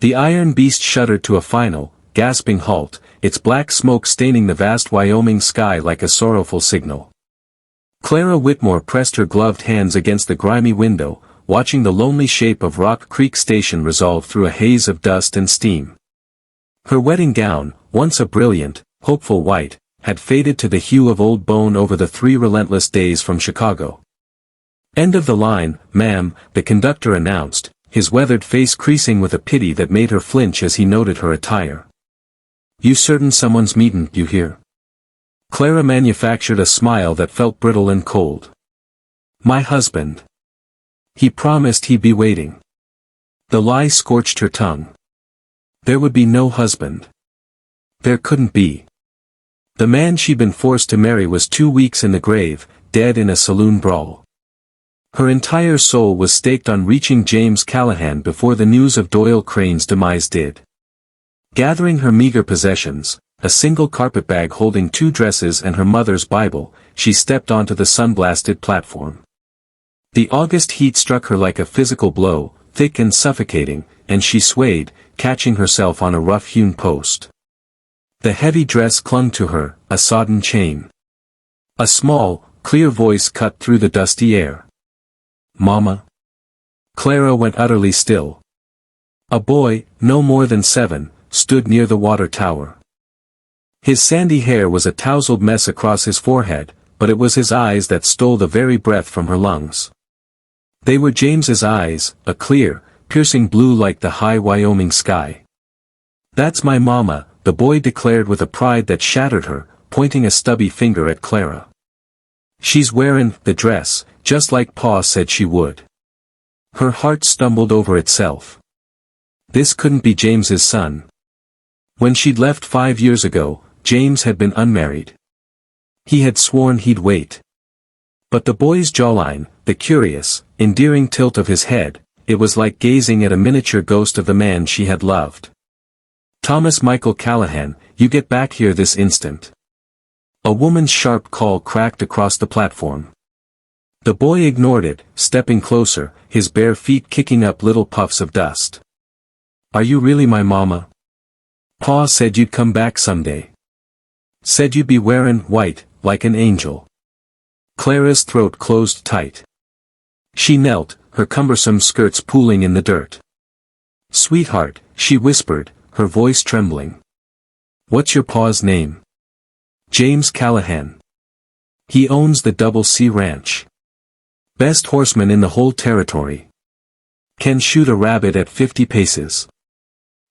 The iron beast shuddered to a final, gasping halt, its black smoke staining the vast Wyoming sky like a sorrowful signal. Clara Whitmore pressed her gloved hands against the grimy window, watching the lonely shape of Rock Creek Station resolve through a haze of dust and steam. Her wedding gown, once a brilliant, hopeful white, had faded to the hue of old bone over the 3 relentless days from Chicago. "End of the line, ma'am," the conductor announced, his weathered face creasing with a pity that made her flinch as he noted her attire. "You certain someone's meetin' you here?" Clara manufactured a smile that felt brittle and cold. "My husband. He promised he'd be waiting." The lie scorched her tongue. There would be no husband. There couldn't be. The man she'd been forced to marry was 2 weeks in the grave, dead in a saloon brawl. Her entire soul was staked on reaching James Callahan before the news of Doyle Crane's demise did. Gathering her meager possessions, a single carpetbag holding 2 dresses and her mother's Bible, she stepped onto the sun-blasted platform. The August heat struck her like a physical blow, thick and suffocating, and she swayed, catching herself on a rough-hewn post. The heavy dress clung to her, a sodden chain. A small, clear voice cut through the dusty air. "Mama?" Clara went utterly still. A boy, no more than 7, stood near the water tower. His sandy hair was a tousled mess across his forehead, but it was his eyes that stole the very breath from her lungs. They were James's eyes, a clear, piercing blue like the high Wyoming sky. "That's my mama," the boy declared with a pride that shattered her, pointing a stubby finger at Clara. "She's wearin' the dress, just like Pa said she would." Her heart stumbled over itself. This couldn't be James's son. When she'd left 5 years ago, James had been unmarried. He had sworn he'd wait. But the boy's jawline, the curious, endearing tilt of his head, it was like gazing at a miniature ghost of the man she had loved. "Thomas Michael Callahan, you get back here this instant." A woman's sharp call cracked across the platform. The boy ignored it, stepping closer, his bare feet kicking up little puffs of dust. "Are you really my mama? Pa said you'd come back someday. Said you'd be wearin' white, like an angel." Clara's throat closed tight. She knelt, her cumbersome skirts pooling in the dirt. "Sweetheart," she whispered, her voice trembling. "What's your pa's name?" "James Callahan. He owns the Double C Ranch. Best horseman in the whole territory. Can shoot a rabbit at 50 paces.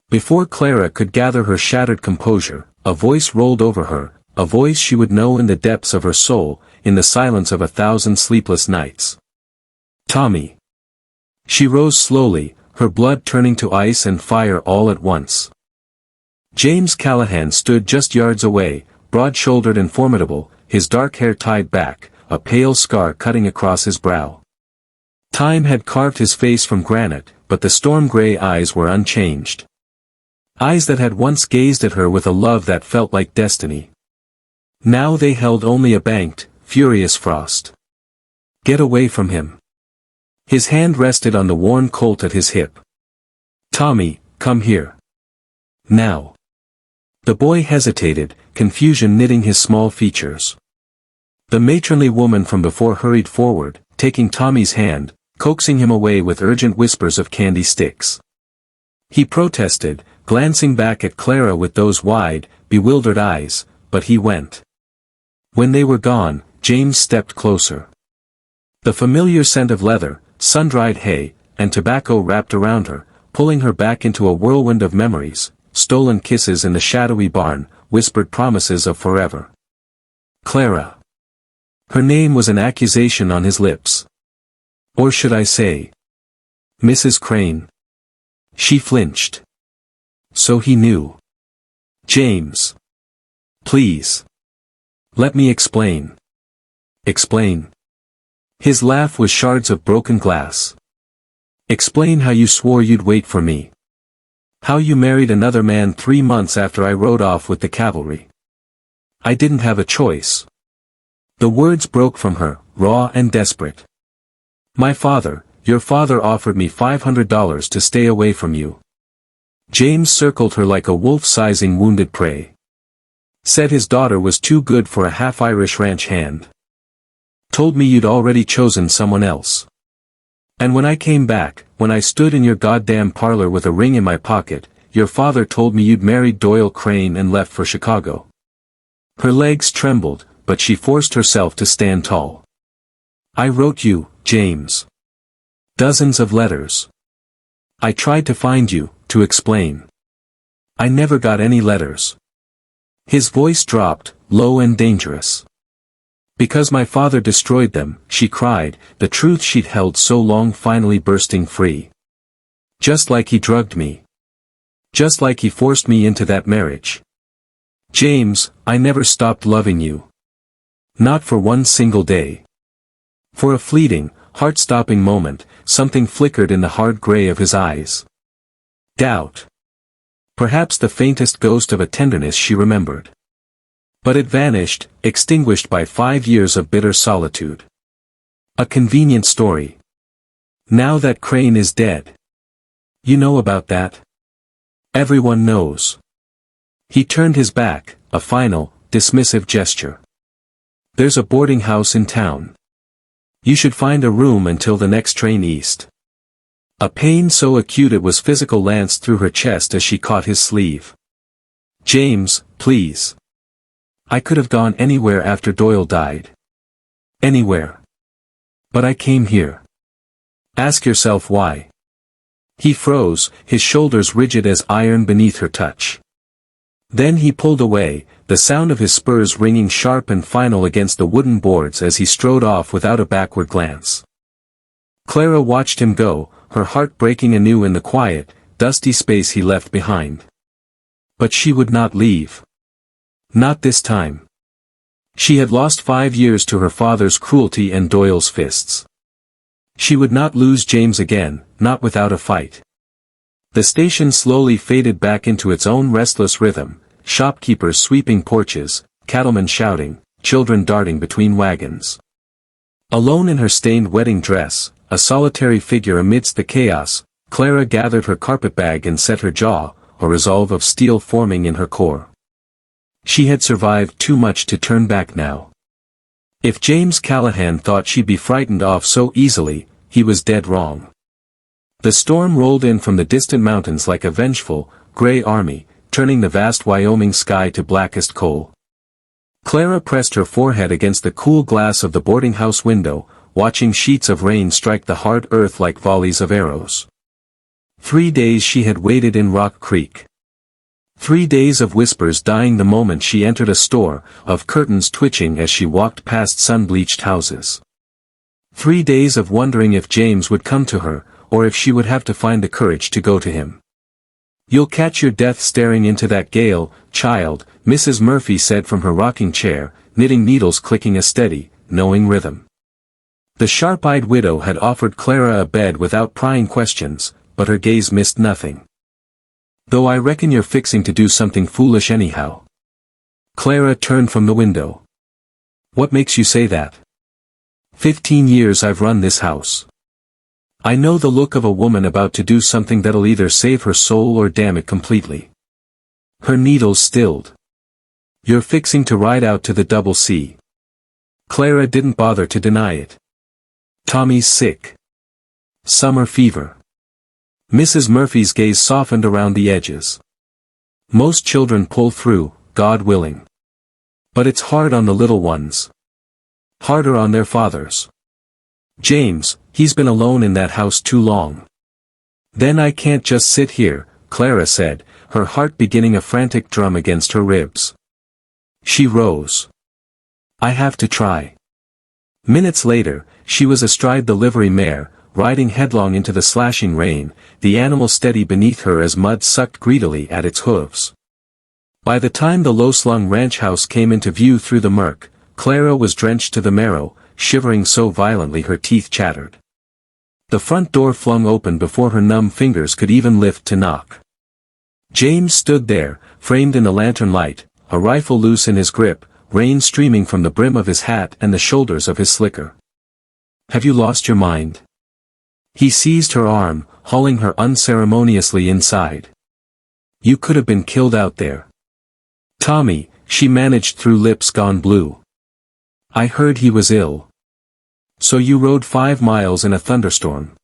Before Clara could gather her shattered composure, a voice rolled over her, a voice she would know in the depths of her soul, in the silence of 1,000 sleepless nights. "Tommy." She rose slowly, her blood turning to ice and fire all at once. James Callahan stood just yards away, broad-shouldered and formidable, his dark hair tied back, a pale scar cutting across his brow. Time had carved his face from granite, but the storm-gray eyes were unchanged. Eyes that had once gazed at her with a love that felt like destiny. Now they held only a banked, furious frost. "Get away from him." His hand rested on the worn colt at his hip. "Tommy, come here. Now." The boy hesitated, confusion knitting his small features. The matronly woman from before hurried forward, taking Tommy's hand, coaxing him away with urgent whispers of candy sticks. He protested, glancing back at Clara with those wide, bewildered eyes, but he went. When they were gone, James stepped closer. The familiar scent of leather, sun-dried hay, and tobacco wrapped around her, pulling her back into a whirlwind of memories, stolen kisses in the shadowy barn, whispered promises of forever. Clara. Her name was an accusation on his lips. Or should I say, Mrs. Crane? She flinched. So he knew. "James. Please. Let me explain." "Explain." His laugh was shards of broken glass. "Explain how you swore you'd wait for me. How you married another man 3 months after I rode off with the cavalry. I didn't have a choice." The words broke from her, raw and desperate. "My father, your father offered me $500 to stay away from you. James circled her like a wolf sizing wounded prey. Said his daughter was too good for a half-Irish ranch hand. Told me you'd already chosen someone else. And when I came back, when I stood in your goddamn parlor with a ring in my pocket, your father told me you'd married Doyle Crane and left for Chicago. Her legs trembled, but she forced herself to stand tall. I wrote you, James. Dozens of letters. I tried to find you, to explain. I never got any letters. His voice dropped, low and dangerous. Because my father destroyed them, she cried, the truth she'd held so long finally bursting free. Just like he drugged me. Just like he forced me into that marriage. James, I never stopped loving you. Not for one single day. For a fleeting, heart-stopping moment, something flickered in the hard gray of his eyes. Doubt. Perhaps the faintest ghost of a tenderness she remembered. But it vanished, extinguished by 5 years of bitter solitude. A convenient story. Now that Crane is dead. You know about that? Everyone knows. He turned his back, a final, dismissive gesture. There's a boarding house in town. You should find a room until the next train east. A pain so acute it was physical lanced through her chest as she caught his sleeve. James, please. I could have gone anywhere after Doyle died. Anywhere. But I came here. Ask yourself why. He froze, his shoulders rigid as iron beneath her touch. Then he pulled away, the sound of his spurs ringing sharp and final against the wooden boards as he strode off without a backward glance. Clara watched him go, her heart breaking anew in the quiet, dusty space he left behind. But she would not leave. Not this time. She had lost 5 years to her father's cruelty and Doyle's fists. She would not lose James again, not without a fight. The station slowly faded back into its own restless rhythm, shopkeepers sweeping porches, cattlemen shouting, children darting between wagons. Alone in her stained wedding dress, a solitary figure amidst the chaos, Clara gathered her carpetbag and set her jaw, a resolve of steel forming in her core. She had survived too much to turn back now. If James Callahan thought she'd be frightened off so easily, he was dead wrong. The storm rolled in from the distant mountains like a vengeful, gray army, turning the vast Wyoming sky to blackest coal. Clara pressed her forehead against the cool glass of the boarding house window, watching sheets of rain strike the hard earth like volleys of arrows. 3 days she had waited in Rock Creek. 3 days of whispers dying the moment she entered a store, of curtains twitching as she walked past sun-bleached houses. 3 days of wondering if James would come to her, or if she would have to find the courage to go to him. You'll catch your death staring into that gale, child, Mrs. Murphy said from her rocking chair, knitting needles clicking a steady, knowing rhythm. The sharp-eyed widow had offered Clara a bed without prying questions, but her gaze missed nothing. Though I reckon you're fixing to do something foolish anyhow. Clara turned from the window. What makes you say that? 15 years I've run this house. I know the look of a woman about to do something that'll either save her soul or damn it completely. Her needles stilled. You're fixing to ride out to the double C. Clara didn't bother to deny it. Tommy's sick. Summer fever. Mrs. Murphy's gaze softened around the edges. Most children pull through, God willing. But it's hard on the little ones. Harder on their fathers. James, he's been alone in that house too long. Then I can't just sit here, Clara said, her heart beginning a frantic drum against her ribs. She rose. I have to try. Minutes later, she was astride the livery mare, riding headlong into the slashing rain, the animal steady beneath her as mud sucked greedily at its hooves. By the time the low-slung ranch house came into view through the murk, Clara was drenched to the marrow, shivering so violently her teeth chattered. The front door flung open before her numb fingers could even lift to knock. James stood there, framed in the lantern light, a rifle loose in his grip, rain streaming from the brim of his hat and the shoulders of his slicker. Have you lost your mind? He seized her arm, hauling her unceremoniously inside. You could have been killed out there. Tommy, she managed through lips gone blue. I heard he was ill. So you rode 5 miles in a thunderstorm.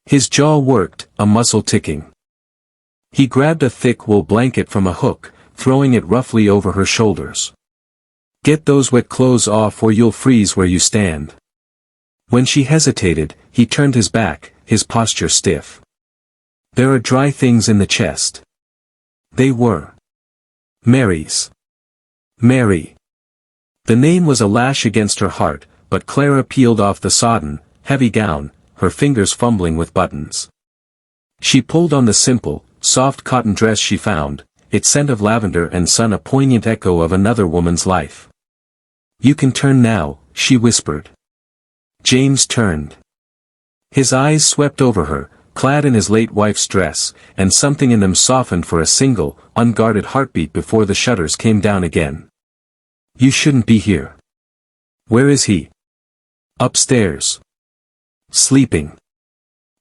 His jaw worked, a muscle ticking. He grabbed a thick wool blanket from a hook, throwing it roughly over her shoulders. Get those wet clothes off or you'll freeze where you stand. When she hesitated, he turned his back, his posture stiff. There are dry things in the chest. They were Mary's. Mary. The name was a lash against her heart, but Clara peeled off the sodden, heavy gown, her fingers fumbling with buttons. She pulled on the simple, soft cotton dress she found, its scent of lavender and sun a poignant echo of another woman's life. You can turn now, she whispered. James turned. His eyes swept over her, clad in his late wife's dress, and something in them softened for a single, unguarded heartbeat before the shutters came down again. You shouldn't be here. Where is he? Upstairs. Sleeping.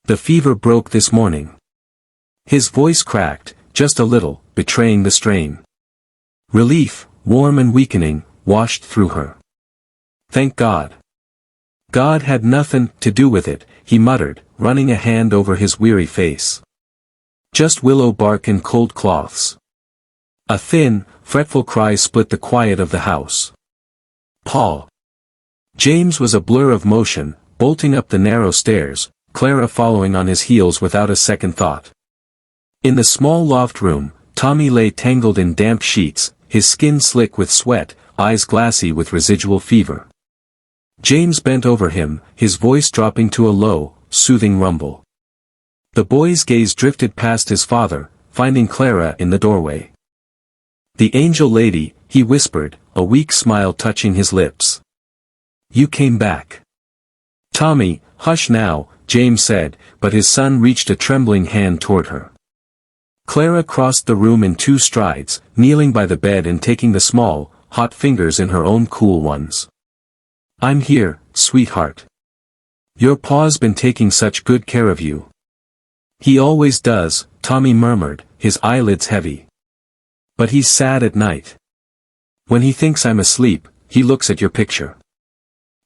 The fever broke this morning. His voice cracked, just a little, betraying the strain. Relief, warm and weakening, washed through her. Thank God. God had nothing to do with it, he muttered, running a hand over his weary face. Just willow bark and cold cloths. A thin, fretful cry split the quiet of the house. Paul. James was a blur of motion, bolting up the narrow stairs, Clara following on his heels without a second thought. In the small loft room, Tommy lay tangled in damp sheets, his skin slick with sweat, eyes glassy with residual fever. James bent over him, his voice dropping to a low, soothing rumble. The boy's gaze drifted past his father, finding Clara in the doorway. The angel lady, he whispered, a weak smile touching his lips. You came back. Tommy, hush now, James said, but his son reached a trembling hand toward her. Clara crossed the room in 2 strides, kneeling by the bed and taking the small, hot fingers in her own cool ones. I'm here, sweetheart. Your pa's been taking such good care of you. He always does, Tommy murmured, his eyelids heavy. But he's sad at night. When he thinks I'm asleep, he looks at your picture.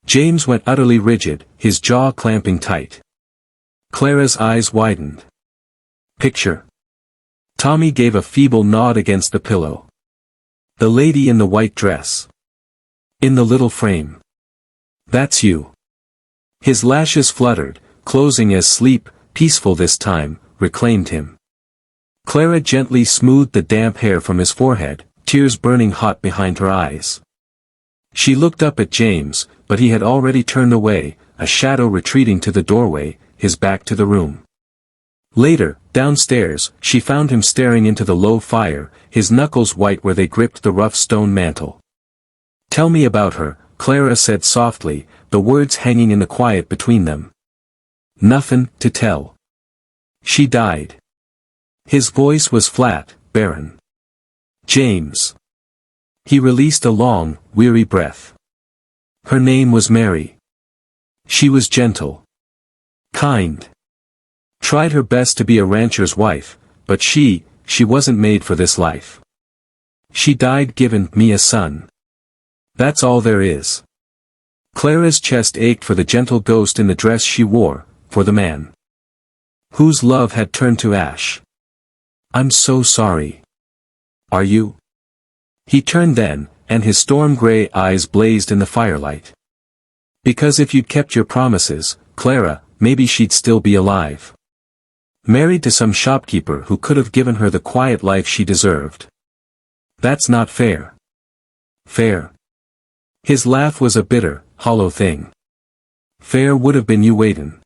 James went utterly rigid, his jaw clamping tight. Clara's eyes widened. Picture. Tommy gave a feeble nod against the pillow. The lady in the white dress. In the little frame. That's you. His lashes fluttered, closing as sleep, peaceful this time, reclaimed him. Clara gently smoothed the damp hair from his forehead, tears burning hot behind her eyes. She looked up at James, but he had already turned away, a shadow retreating to the doorway, his back to the room. Later, downstairs, she found him staring into the low fire, his knuckles white where they gripped the rough stone mantel. Tell me about her, Clara said softly, the words hanging in the quiet between them. Nothing to tell. She died. His voice was flat, barren. James. He released a long, weary breath. Her name was Mary. She was gentle. Kind. Tried her best to be a rancher's wife, but she wasn't made for this life. She died giving me a son. That's all there is. Clara's chest ached for the gentle ghost in the dress she wore, for the man whose love had turned to ash. I'm so sorry. Are you? He turned then, and his storm-gray eyes blazed in the firelight. Because if you'd kept your promises, Clara, maybe she'd still be alive. Married to some shopkeeper who could have given her the quiet life she deserved. That's not fair. Fair. His laugh was a bitter, hollow thing. Fair would have been you waitin'.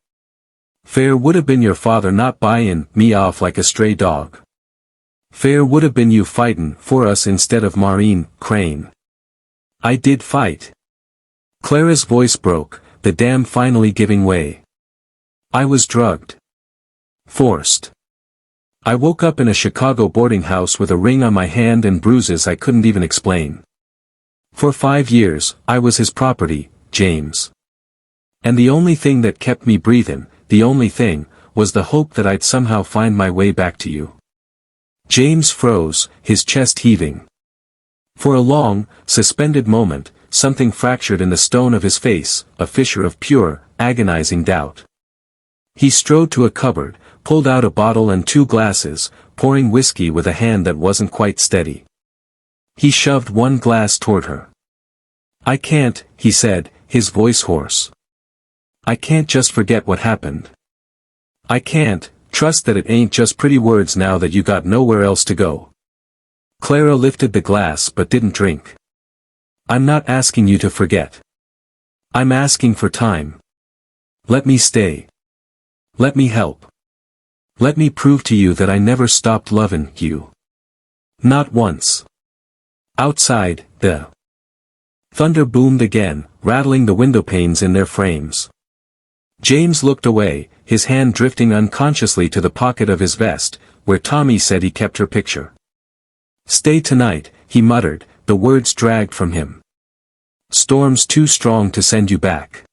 Fair would have been your father not buyin' me off like a stray dog. Fair would have been you fightin' for us instead of Maureen Crane. I did fight. Clara's voice broke, the dam finally giving way. I was drugged. Forced. I woke up in a Chicago boarding house with a ring on my hand and bruises I couldn't even explain. For 5 years, I was his property, James. And the only thing that kept me breathing, the only thing, was the hope that I'd somehow find my way back to you. James froze, his chest heaving. For a long, suspended moment, something fractured in the stone of his face, a fissure of pure, agonizing doubt. He strode to a cupboard, pulled out a bottle and 2 glasses, pouring whiskey with a hand that wasn't quite steady. He shoved one glass toward her. "I can't," he said, his voice hoarse. "I can't just forget what happened. I can't trust that it ain't just pretty words now that you got nowhere else to go." Clara lifted the glass but didn't drink. "I'm not asking you to forget. I'm asking for time. Let me stay. Let me help. Let me prove to you that I never stopped loving you. Not once." Outside, the thunder boomed again, rattling the windowpanes in their frames. James looked away, his hand drifting unconsciously to the pocket of his vest, where Tommy said he kept her picture. "Stay tonight," he muttered, the words dragged from him. "Storm's too strong to send you back."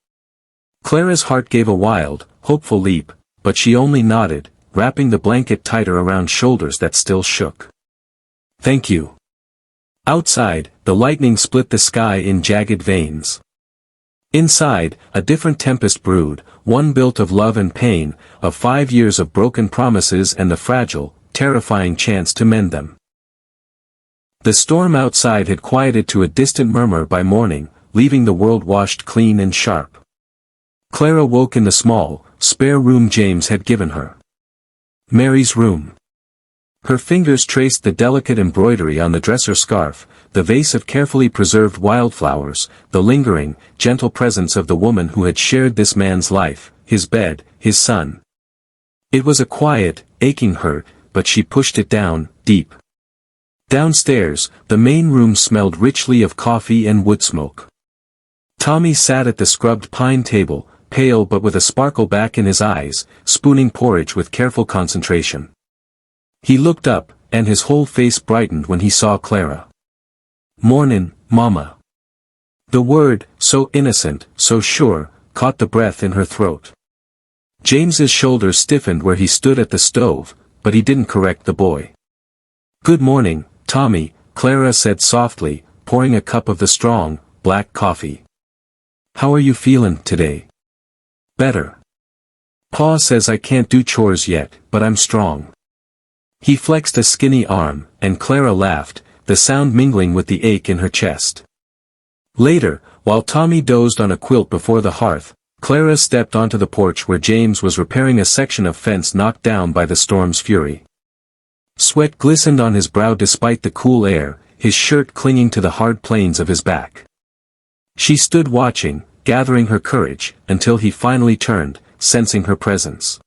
Clara's heart gave a wild, hopeful leap, but she only nodded, wrapping the blanket tighter around shoulders that still shook. "Thank you." Outside, the lightning split the sky in jagged veins. Inside, a different tempest brewed, one built of love and pain, of 5 years of broken promises and the fragile, terrifying chance to mend them. The storm outside had quieted to a distant murmur by morning, leaving the world washed clean and sharp. Clara woke in the small, spare room James had given her. Mary's room. Her fingers traced the delicate embroidery on the dresser scarf, the vase of carefully preserved wildflowers, the lingering, gentle presence of the woman who had shared this man's life, his bed, his son. It was a quiet, aching hurt, but she pushed it down, deep. Downstairs, the main room smelled richly of coffee and wood smoke. Tommy sat at the scrubbed pine table, pale but with a sparkle back in his eyes, spooning porridge with careful concentration. He looked up, and his whole face brightened when he saw Clara. "Mornin', Mama." The word, so innocent, so sure, caught the breath in her throat. James's shoulders stiffened where he stood at the stove, but he didn't correct the boy. "Good morning, Tommy," Clara said softly, pouring a cup of the strong, black coffee. "How are you feeling today?" "Better. Pa says I can't do chores yet, but I'm strong." He flexed a skinny arm, and Clara laughed, the sound mingling with the ache in her chest. Later, while Tommy dozed on a quilt before the hearth, Clara stepped onto the porch where James was repairing a section of fence knocked down by the storm's fury. Sweat glistened on his brow despite the cool air, his shirt clinging to the hard planes of his back. She stood watching, gathering her courage, until he finally turned, sensing her presence.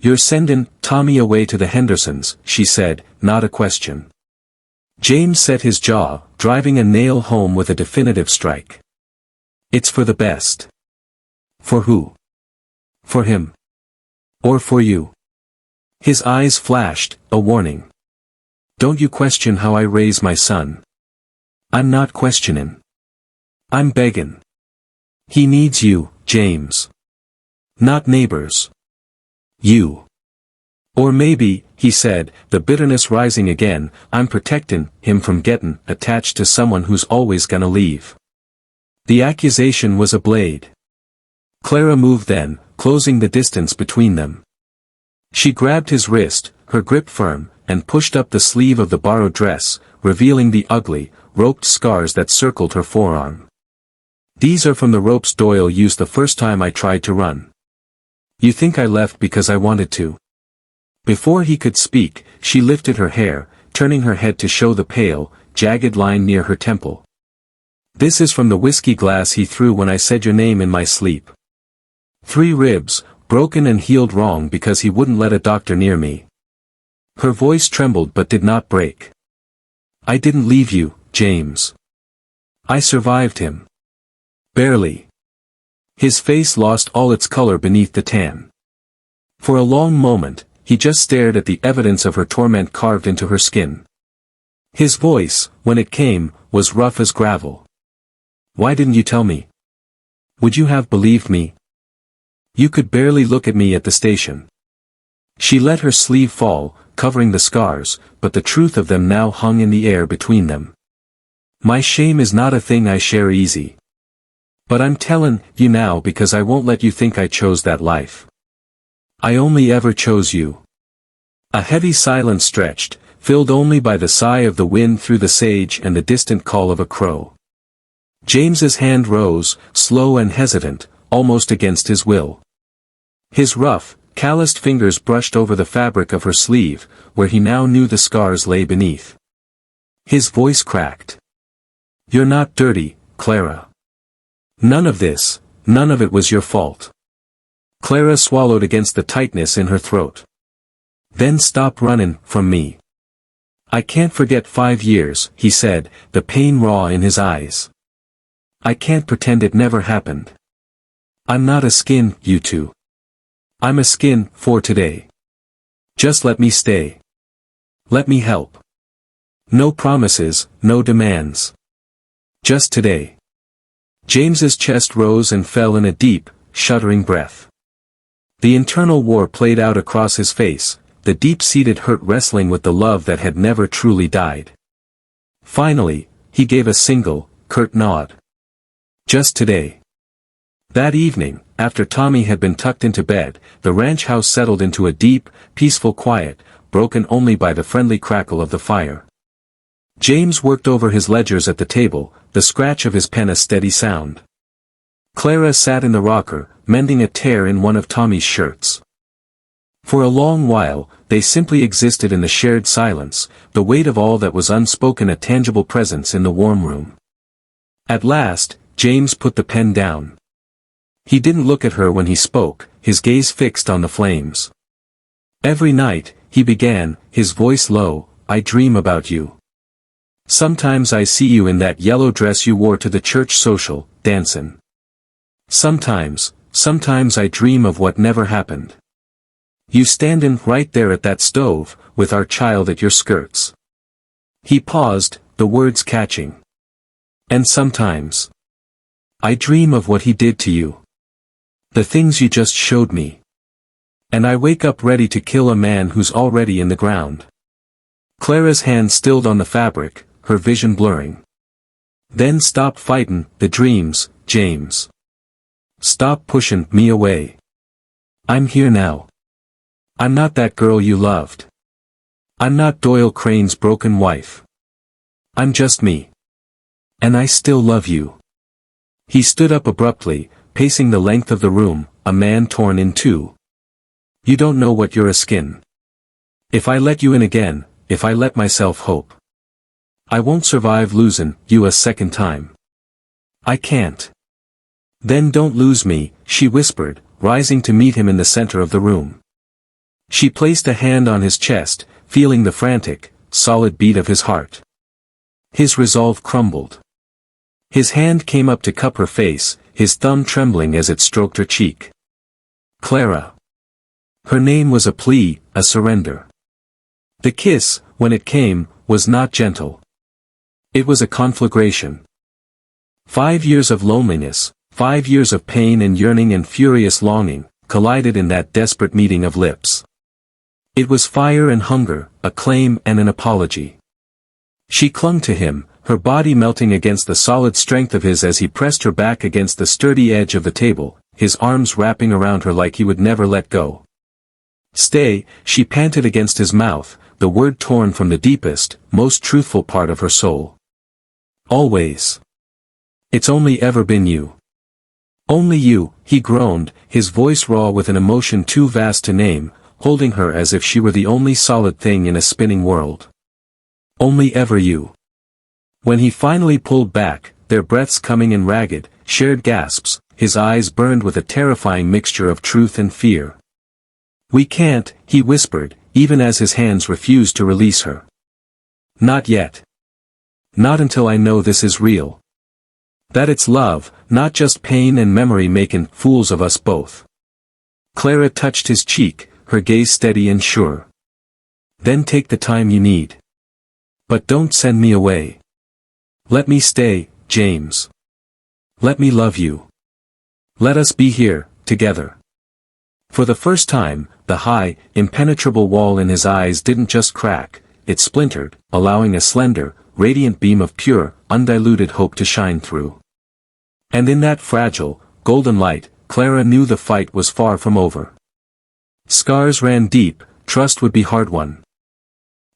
"You're sending Tommy away to the Hendersons," she said, not a question. James set his jaw, driving a nail home with a definitive strike. "It's for the best." "For who? For him? Or for you?" His eyes flashed, a warning. "Don't you question how I raise my son." "I'm not questioning. I'm begging. He needs you, James. Not neighbors. You." "Or maybe," he said, the bitterness rising again, "I'm protecting him from getting attached to someone who's always gonna leave." The accusation was a blade. Clara moved then, closing the distance between them. She grabbed his wrist, her grip firm, and pushed up the sleeve of the borrowed dress, revealing the ugly, roped scars that circled her forearm. "These are from the ropes Doyle used the first time I tried to run. You think I left because I wanted to?" Before he could speak, she lifted her hair, turning her head to show the pale, jagged line near her temple. "This is from the whiskey glass he threw when I said your name in my sleep. 3 ribs, broken and healed wrong because he wouldn't let a doctor near me." Her voice trembled but did not break. "I didn't leave you, James. I survived him. Barely." His face lost all its color beneath the tan. For a long moment, he just stared at the evidence of her torment carved into her skin. His voice, when it came, was rough as gravel. "Why didn't you tell me? Would you have believed me? You could barely look at me at the station." She let her sleeve fall, covering the scars, but the truth of them now hung in the air between them. My shame is not a thing I share easy. But I'm tellin' you now because I won't let you think I chose that life. I only ever chose you. A heavy silence stretched, filled only by the sigh of the wind through the sage and the distant call of a crow. James's hand rose, slow and hesitant, almost against his will. His rough, calloused fingers brushed over the fabric of her sleeve, where he now knew the scars lay beneath. His voice cracked. You're not dirty, Clara. None of this, none of it was your fault. Clara swallowed against the tightness in her throat. Then stop running from me. I can't forget 5 years, he said, the pain raw in his eyes. I can't pretend it never happened. I'm not a skin, you two. I'm a skin, for today. Just let me stay. Let me help. No promises, no demands. Just today. James's chest rose and fell in a deep, shuddering breath. The internal war played out across his face, the deep-seated hurt wrestling with the love that had never truly died. Finally, he gave a single, curt nod. Just today. That evening, after Tommy had been tucked into bed, the ranch house settled into a deep, peaceful quiet, broken only by the friendly crackle of the fire. James worked over his ledgers at the table, the scratch of his pen a steady sound. Clara sat in the rocker, mending a tear in one of Tommy's shirts. For a long while, they simply existed in the shared silence, the weight of all that was unspoken a tangible presence in the warm room. At last, James put the pen down. He didn't look at her when he spoke, his gaze fixed on the flames. Every night, he began, his voice low, I dream about you. Sometimes I see you in that yellow dress you wore to the church social, dancin'. Sometimes I dream of what never happened. You standin' right there at that stove, with our child at your skirts. He paused, the words catching. And sometimes I dream of what he did to you. The things you just showed me. And I wake up ready to kill a man who's already in the ground. Clara's hand stilled on the fabric, her vision blurring. Then stop fightin' the dreams, James. Stop pushin' me away. I'm here now. I'm not that girl you loved. I'm not Doyle Crane's broken wife. I'm just me. And I still love you. He stood up abruptly, pacing the length of the room, a man torn in two. You don't know what you're a skin. If I let you in again, if I let myself hope, I won't survive losing you a second time. I can't. Then don't lose me, she whispered, rising to meet him in the center of the room. She placed a hand on his chest, feeling the frantic, solid beat of his heart. His resolve crumbled. His hand came up to cup her face, his thumb trembling as it stroked her cheek. Clara. Her name was a plea, a surrender. The kiss, when it came, was not gentle. It was a conflagration. 5 years of loneliness, 5 years of pain and yearning and furious longing, collided in that desperate meeting of lips. It was fire and hunger, a claim and an apology. She clung to him, her body melting against the solid strength of his as he pressed her back against the sturdy edge of the table, his arms wrapping around her like he would never let go. Stay, she panted against his mouth, the word torn from the deepest, most truthful part of her soul. Always. It's only ever been you. Only you, he groaned, his voice raw with an emotion too vast to name, holding her as if she were the only solid thing in a spinning world. Only ever you. When he finally pulled back, their breaths coming in ragged, shared gasps, his eyes burned with a terrifying mixture of truth and fear. We can't, he whispered, even as his hands refused to release her. Not yet. Not until I know this is real. That it's love, not just pain and memory making fools of us both. Clara touched his cheek, her gaze steady and sure. Then take the time you need. But don't send me away. Let me stay, James. Let me love you. Let us be here, together. For the first time, the high, impenetrable wall in his eyes didn't just crack, it splintered, allowing a slender, radiant beam of pure, undiluted hope to shine through. And in that fragile, golden light, Clara knew the fight was far from over. Scars ran deep, trust would be hard won.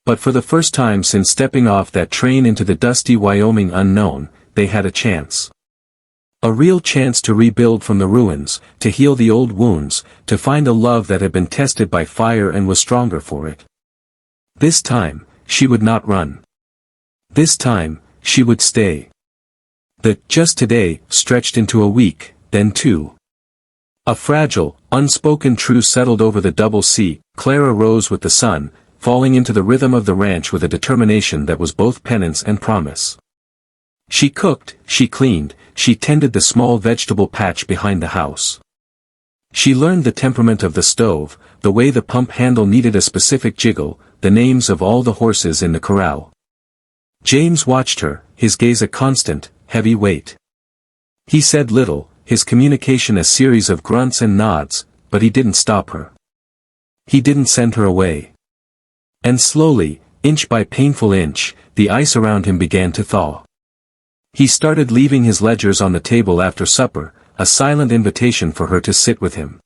But for the first time since stepping off that train into the dusty Wyoming unknown, they had a chance. A real chance to rebuild from the ruins, to heal the old wounds, to find a love that had been tested by fire and was stronger for it. This time, she would not run. This time, she would stay. The "just today" stretched into a week, then two. A fragile, unspoken truce settled over the double sea. Clara rose with the sun, falling into the rhythm of the ranch with a determination that was both penance and promise. She cooked, she cleaned, she tended the small vegetable patch behind the house. She learned the temperament of the stove, the way the pump handle needed a specific jiggle, the names of all the horses in the corral. James watched her, his gaze a constant, heavy weight. He said little, his communication a series of grunts and nods, but he didn't stop her. He didn't send her away. And slowly, inch by painful inch, the ice around him began to thaw. He started leaving his ledgers on the table after supper, a silent invitation for her to sit with him.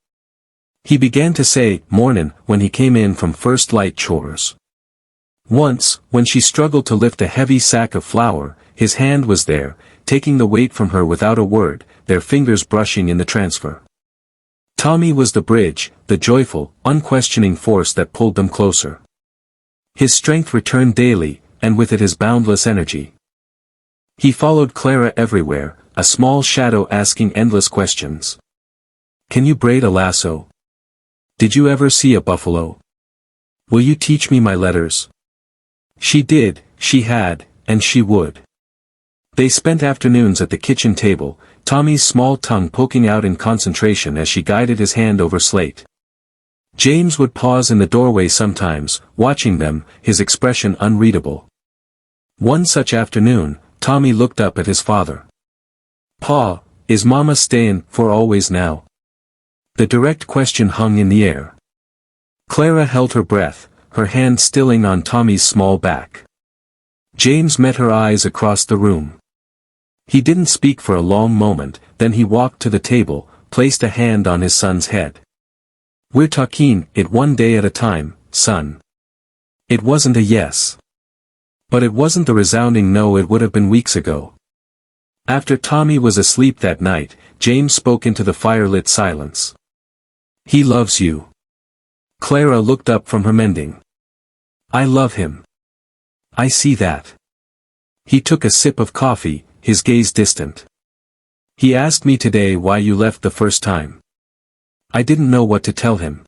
He began to say, "Mornin'," when he came in from first light chores. Once, when she struggled to lift a heavy sack of flour, his hand was there, taking the weight from her without a word, their fingers brushing in the transfer. Tommy was the bridge, the joyful, unquestioning force that pulled them closer. His strength returned daily, and with it his boundless energy. He followed Clara everywhere, a small shadow asking endless questions. "Can you braid a lasso? Did you ever see a buffalo? Will you teach me my letters?" She did, she had, and she would. They spent afternoons at the kitchen table, Tommy's small tongue poking out in concentration as she guided his hand over slate. James would pause in the doorway sometimes, watching them, his expression unreadable. One such afternoon, Tommy looked up at his father. "Pa, is Mama stayin' for always now?" The direct question hung in the air. Clara held her breath, her hand stilling on Tommy's small back. James met her eyes across the room. He didn't speak for a long moment, then he walked to the table, placed a hand on his son's head. "We're talking it one day at a time, son." It wasn't a yes. But it wasn't the resounding no it would have been weeks ago. After Tommy was asleep that night, James spoke into the firelit silence. "He loves you." Clara looked up from her mending. "I love him. I see that." He took a sip of coffee, his gaze distant. "He asked me today why you left the first time. I didn't know what to tell him."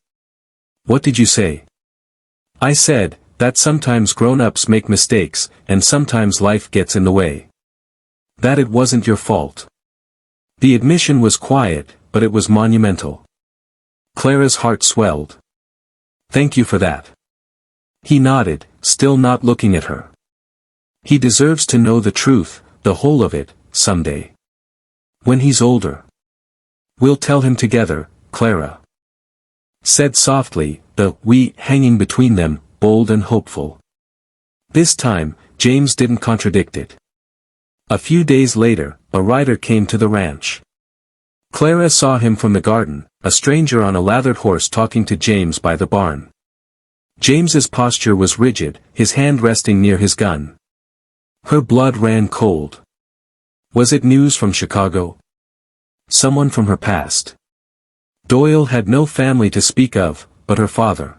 "What did you say?" "I said that sometimes grown-ups make mistakes, and sometimes life gets in the way. That it wasn't your fault." The admission was quiet, but it was monumental. Clara's heart swelled. "Thank you for that." He nodded, still not looking at her. "He deserves to know the truth, the whole of it, someday. When he's older. We'll tell him together," Clara said softly, the "we" hanging between them, bold and hopeful. This time, James didn't contradict it. A few days later, a rider came to the ranch. Clara saw him from the garden, a stranger on a lathered horse talking to James by the barn. James's posture was rigid, his hand resting near his gun. Her blood ran cold. Was it news from Chicago? Someone from her past? Doyle had no family to speak of, but her father.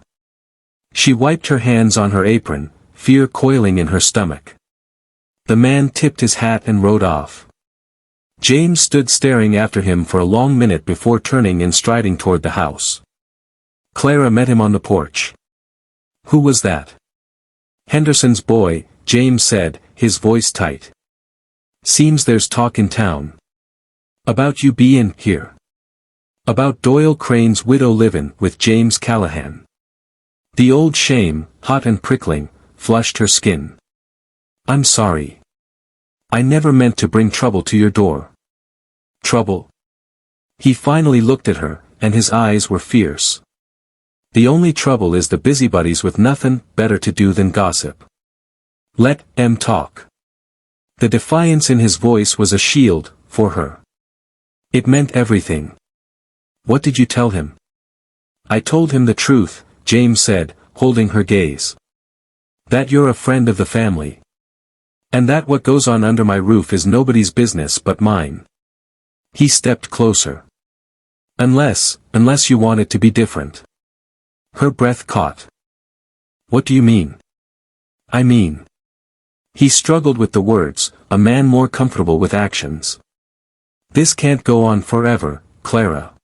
She wiped her hands on her apron, fear coiling in her stomach. The man tipped his hat and rode off. James stood staring after him for a long minute before turning and striding toward the house. Clara met him on the porch. "Who was that?" "Henderson's boy," James said, his voice tight. "Seems there's talk in town. About you bein' here. About Doyle Crane's widow livin' with James Callahan." The old shame, hot and prickling, flushed her skin. "I'm sorry. I never meant to bring trouble to your door." "Trouble?" He finally looked at her, and his eyes were fierce. The only trouble is the busybodies with nothing better to do than gossip. Let 'em talk. The defiance in his voice was a shield, for her. It meant everything. What did you tell him? I told him the truth, James said, holding her gaze. That you're a friend of the family. And that what goes on under my roof is nobody's business but mine. He stepped closer. Unless you want it to be different. Her breath caught. What do you mean? I mean. He struggled with the words, a man more comfortable with actions. This can't go on forever, Clara.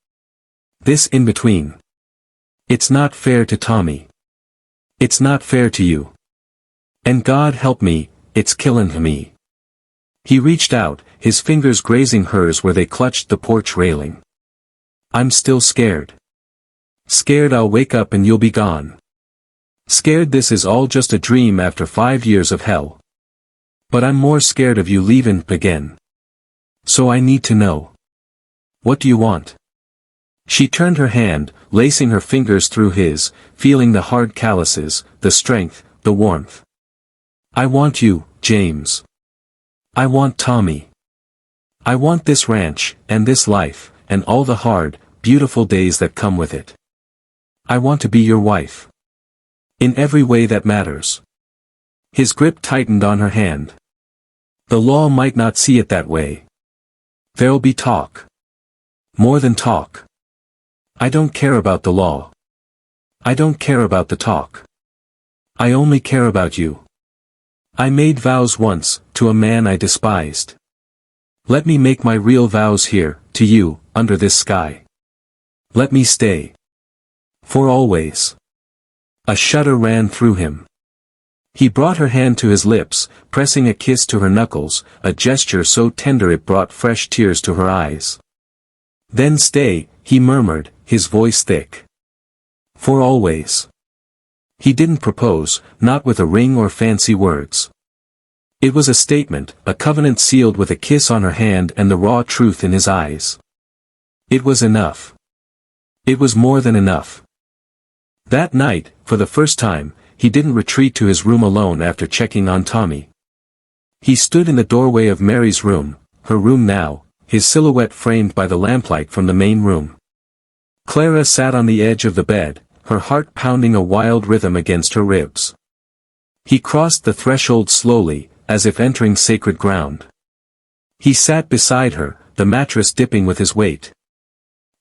This in between. It's not fair to Tommy. It's not fair to you. And God help me, it's killing me. He reached out, his fingers grazing hers where they clutched the porch railing. I'm still scared. Scared I'll wake up and you'll be gone. Scared this is all just a dream after 5 years of hell. But I'm more scared of you leaving again. So I need to know. What do you want? She turned her hand, lacing her fingers through his, feeling the hard calluses, the strength, the warmth. I want you, James. I want Tommy. I want this ranch, and this life, and all the hard, beautiful days that come with it. I want to be your wife. In every way that matters. His grip tightened on her hand. The law might not see it that way. There'll be talk. More than talk. I don't care about the law. I don't care about the talk. I only care about you. I made vows once, to a man I despised. Let me make my real vows here, to you, under this sky. Let me stay. For always. A shudder ran through him. He brought her hand to his lips, pressing a kiss to her knuckles, a gesture so tender it brought fresh tears to her eyes. Then stay, he murmured, his voice thick. For always. He didn't propose, not with a ring or fancy words. It was a statement, a covenant sealed with a kiss on her hand and the raw truth in his eyes. It was enough. It was more than enough. That night, for the first time, he didn't retreat to his room alone after checking on Tommy. He stood in the doorway of Mary's room, her room now, his silhouette framed by the lamplight from the main room. Clara sat on the edge of the bed, her heart pounding a wild rhythm against her ribs. He crossed the threshold slowly, as if entering sacred ground. He sat beside her, the mattress dipping with his weight.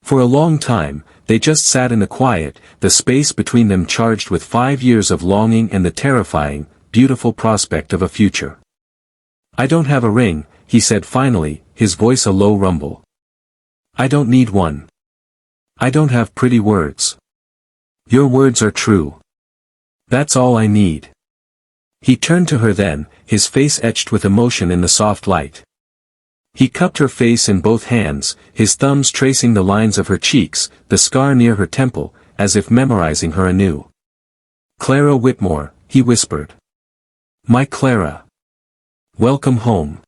For a long time, they just sat in the quiet, the space between them charged with 5 years of longing and the terrifying, beautiful prospect of a future. I don't have a ring, he said finally, his voice a low rumble. I don't need one. I don't have pretty words. Your words are true. That's all I need. He turned to her then, his face etched with emotion in the soft light. He cupped her face in both hands, his thumbs tracing the lines of her cheeks, the scar near her temple, as if memorizing her anew. Clara Whitmore, he whispered. My Clara. Welcome home.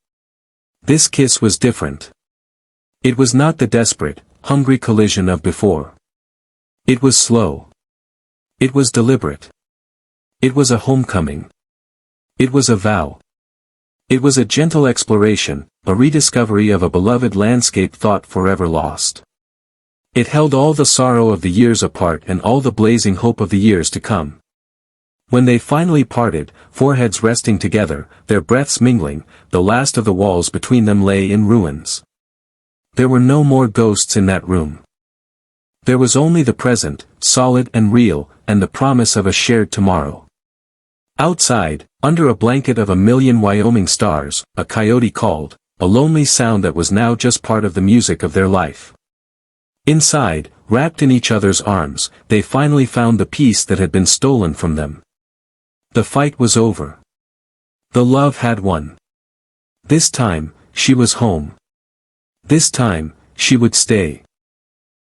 This kiss was different. It was not the desperate, hungry collision of before. It was slow. It was deliberate. It was a homecoming. It was a vow. It was a gentle exploration, a rediscovery of a beloved landscape thought forever lost. It held all the sorrow of the years apart and all the blazing hope of the years to come. When they finally parted, foreheads resting together, their breaths mingling, the last of the walls between them lay in ruins. There were no more ghosts in that room. There was only the present, solid and real, and the promise of a shared tomorrow. Outside, under a blanket of a million Wyoming stars, a coyote called, a lonely sound that was now just part of the music of their life. Inside, wrapped in each other's arms, they finally found the peace that had been stolen from them. The fight was over. The love had won. This time, she was home. This time, she would stay.